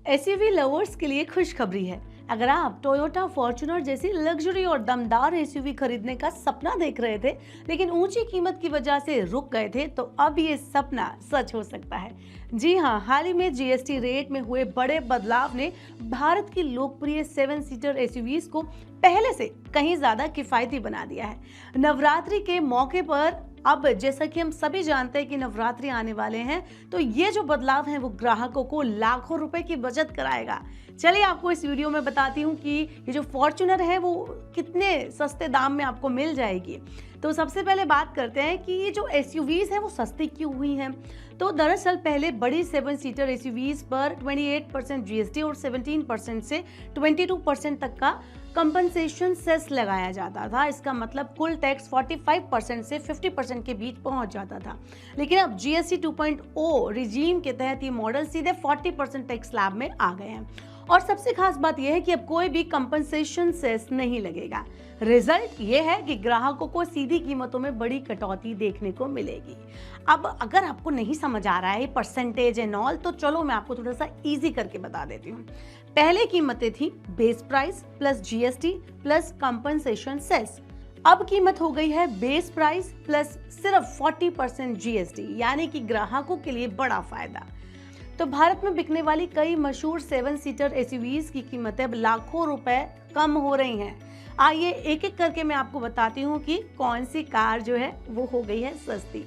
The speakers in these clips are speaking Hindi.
एसयूवी लवर्स के लिए खुशखबरी है। अगर आप टोयोटा फॉर्च्यूनर जैसी लग्जरी और दमदार एसयूवी खरीदने का सपना देख रहे थे लेकिन ऊंची कीमत की वजह से रुक गए थे, तो अब ये सपना सच हो सकता है। जी हां, हाल ही में जीएसटी रेट में हुए बड़े बदलाव ने भारत की लोकप्रिय 7 सीटर एसयूवीज को पहले से कहीं ज्यादा किफायती बना दिया है। नवरात्रि के मौके पर अब जैसा कि हम सभी जानते हैं कि नवरात्रि आने वाले हैं, तो ये जो बदलाव है वो ग्राहकों को लाखों रुपए की बचत कराएगा। चलिए आपको इस वीडियो में बताती हूँ कि ये जो फॉर्च्यूनर है वो कितने सस्ते दाम में आपको मिल जाएगी। तो सबसे पहले बात करते हैं कि ये जो एसयूवीज है वो सस्ती क्यों हुई हैं। तो दरअसल पहले बड़ी 7 सीटर एसयूवीज पर 28% जीएसटी और 17% से 22% तक का कंपनसेशन सेस लगाया जाता था। इसका मतलब कुल टैक्स 45% से 50% के बीच पहुंच जाता था। लेकिन अब जीएसटी 2.0 रिजीम के तहत ये मॉडल सीधे 40% टैक्स स्लैब में आ गए हैं। और सबसे खास बात यह है कि अब कोई भी कंपनसेशन सेस नहीं लगेगा। रिजल्ट ये है कि ग्राहकों को सीधी कीमतों में बड़ी कटौती देखने को मिलेगी। अब अगर आपको नहीं समझ आ रहा है परसेंटेज एंड ऑल, तो चलो मैं आपको थोड़ा सा इजी करके बता देती हूँ। पहले कीमतें थी base price plus GST plus compensation cess. अब कीमत हो गई है बेस प्राइस प्लस सिर्फ 40% जीएसटी, यानी कि ग्राहकों के लिए बड़ा फायदा। तो भारत में बिकने वाली कई मशहूर 7 सीटर एसयूवीज की कीमतें अब लाखों रुपए कम हो रही हैं। आइए एक एक करके मैं आपको बताती हूँ कि कौन सी कार जो है वो हो गई है सस्ती।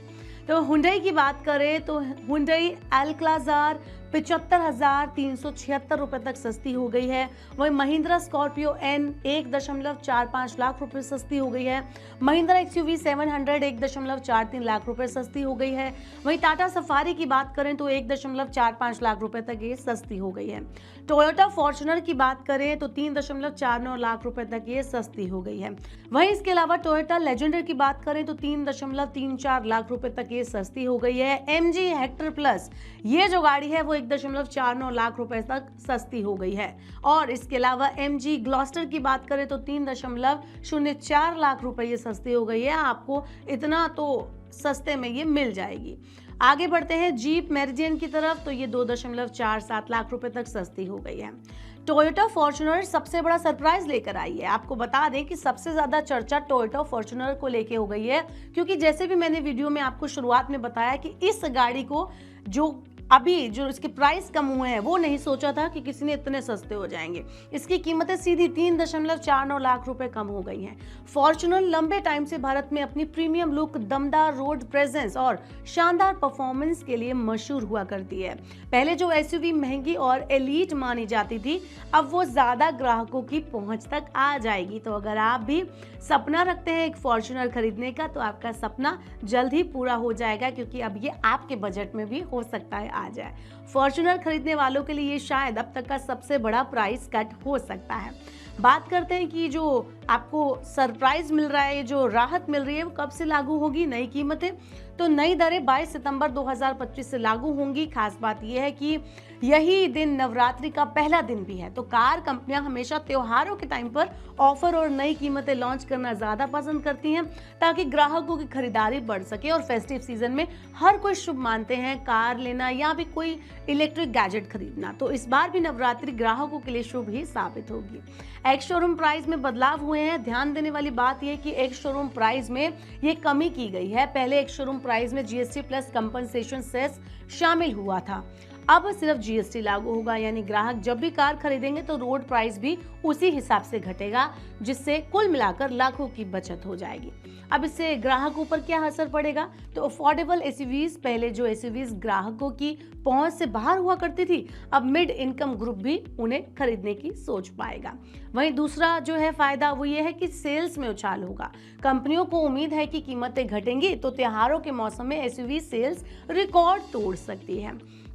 तो हुंडई की बात करें तो हुंडई एल्काज़ार 75,376 रुपए तक सस्ती हो गई है। वहीं महिंद्रा स्कॉर्पियो एन 1.45 लाख रुपए सस्ती हो गई है। महिंद्रा एक्सयूवी 700 1.43 लाख रुपए सस्ती हो गई है। वहीं टाटा सफारी की बात करें तो 1.45 लाख रुपए तक ये सस्ती हो गई है। टोयोटा फॉर्च्यूनर की बात करें तो 3.49 लाख रुपए तक ये सस्ती हो गई है। वहीं इसके अलावा टोयोटा लेजेंडर की बात करें तो 3.34 लाख रुपए तक ये सस्ती हो गई है। एमजी हेक्टर प्लस ये जो गाड़ी है वो 1.49 लाख रुपए तक सस्ती हो गई है। और इसके अलावा एमजी ग्लॉस्टर की बात करें तो 3.04 लाख रुपए ये सस्ती हो गई है। आपको इतना तो सस्ते में ये मिल जाएगी। आगे बढ़ते हैं जीप मेरिडियन की तरफ, तो ये 2.47 लाख रुपए तक सस्ती हो गई है। टोयोटा फॉर्च्यूनर सबसे बड़ा सरप्राइज लेकर आई है। आपको बता दें कि सबसे ज्यादा चर्चा टोयोटा फॉर्च्यूनर को लेके हो गई है, क्योंकि जैसे भी मैंने वीडियो में आपको शुरुआत में बताया कि इस गाड़ी को अभी जो इसके प्राइस कम हुए हैं वो नहीं सोचा था कि किसी ने इतने सस्ते हो जाएंगे। इसकी कीमतें सीधी 3.49 लाख रुपए कम हो गई हैं। फॉर्च्यूनर लंबे टाइम से भारत में अपनी प्रीमियम लुक, दमदार रोड प्रेजेंस और शानदार परफॉर्मेंस के लिए मशहूर हुआ करती है। पहले जो एसयूवी महंगी और एलीट मानी जाती थी, अब वो ज्यादा ग्राहकों की पहुंच तक आ जाएगी। तो अगर आप भी सपना रखते हैं एक फॉर्च्यूनर खरीदने का, तो आपका सपना जल्द ही पूरा हो जाएगा, क्योंकि अब ये आपके बजट में भी हो सकता है आ जाए। फॉर्च्यूनर खरीदने वालों के लिए ये शायद अब तक का सबसे बड़ा प्राइस कट हो सकता है। बात करते हैं कि जो आपको सरप्राइज मिल रहा है, जो राहत मिल रही है, वो कब से लागू होगी। नई कीमतें तो नई दरें 22 सितंबर 2025 से लागू होंगी। खास बात यह है कि यही दिन नवरात्रि का पहला दिन भी है। तो कार कंपनियां हमेशा त्योहारों के टाइम पर ऑफर और नई कीमतें लॉन्च करना ज्यादा पसंद करती हैं, ताकि ग्राहकों की खरीदारी बढ़ सके। और फेस्टिव सीजन में हर कोई शुभ मानते हैं कार लेना या भी कोई इलेक्ट्रिक गैजेट खरीदना, तो इस बार भी नवरात्रि ग्राहकों के लिए शुभ ही साबित होगी। एक्स शोरूम प्राइस में बदलाव हुए हैं। ध्यान देने वाली बात यह कि एक्स शोरूम प्राइस में ये कमी की गई है। पहले एक्स शोरूम प्राइस में जीएसटी प्लस कंपनसेशन सेस शामिल हुआ था, अब सिर्फ जीएसटी लागू होगा। यानी ग्राहक जब भी कार खरीदेंगे तो रोड प्राइस भी उसी हिसाब से घटेगा, जिससे कुल मिलाकर लाखों की बचत हो जाएगी। अब इससे ग्राहकों पर क्या असर पड़ेगा, तो अफोर्डेबल एसयूवीज, पहले जो एसयूवीज ग्राहकों की पहुंच से बाहर हुआ करती थी, अब मिड इनकम ग्रुप भी उन्हें खरीदने की सोच पाएगा। वहीं दूसरा जो है फायदा वो ये है कि सेल्स में उछाल होगा। कंपनियों को उम्मीद है कि कीमतें घटेंगी तो त्योहारों के मौसम में एसयूवी सेल्स रिकॉर्ड तोड़ सकती है।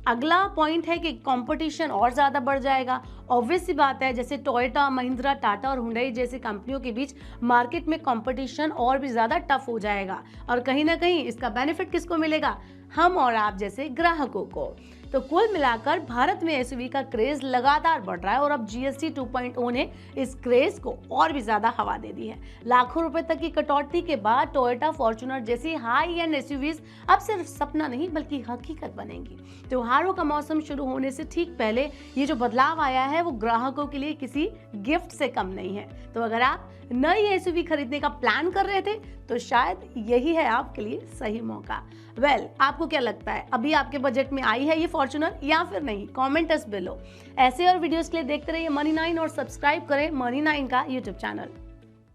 अगला पॉइंट है कि कंपटीशन और ज्यादा बढ़ जाएगा। ऑब्वियस सी बात है, जैसे टोयोटा, महिंद्रा, टाटा और हुंडई जैसी कंपनियों के बीच मार्केट में कंपटीशन और भी ज्यादा टफ हो जाएगा। और कहीं ना कहीं इसका बेनिफिट किसको मिलेगा, हम और आप जैसे ग्राहकों को। तो कुल मिलाकर भारत में एसयूवी का क्रेज लगातार बढ़ रहा है और अब जीएसटी 2.0 ने इस क्रेज को और भी ज्यादा हवा दे दी है। लाखों रुपए तक की कटौती के बाद टोयोटा फॉर्च्यूनर जैसी हाई एंड एसयूवीज अब सिर्फ सपना नहीं बल्कि हकीकत बनेंगी। त्योहारों का मौसम शुरू होने से ठीक पहले ये जो बदलाव आया है वो ग्राहकों के लिए किसी गिफ्ट से कम नहीं है। तो अगर आप नई एसयूवी खरीदने का प्लान कर रहे थे तो शायद यही है आपके लिए सही मौका। आपको क्या लगता है, अभी आपके बजट में आई है ये फॉर्च्यूनर या फिर नहीं? कमेंट अस बिलो। ऐसे और वीडियोस के लिए देखते रहिए मनी 9 और सब्सक्राइब करें मनी 9 का यूट्यूब चैनल।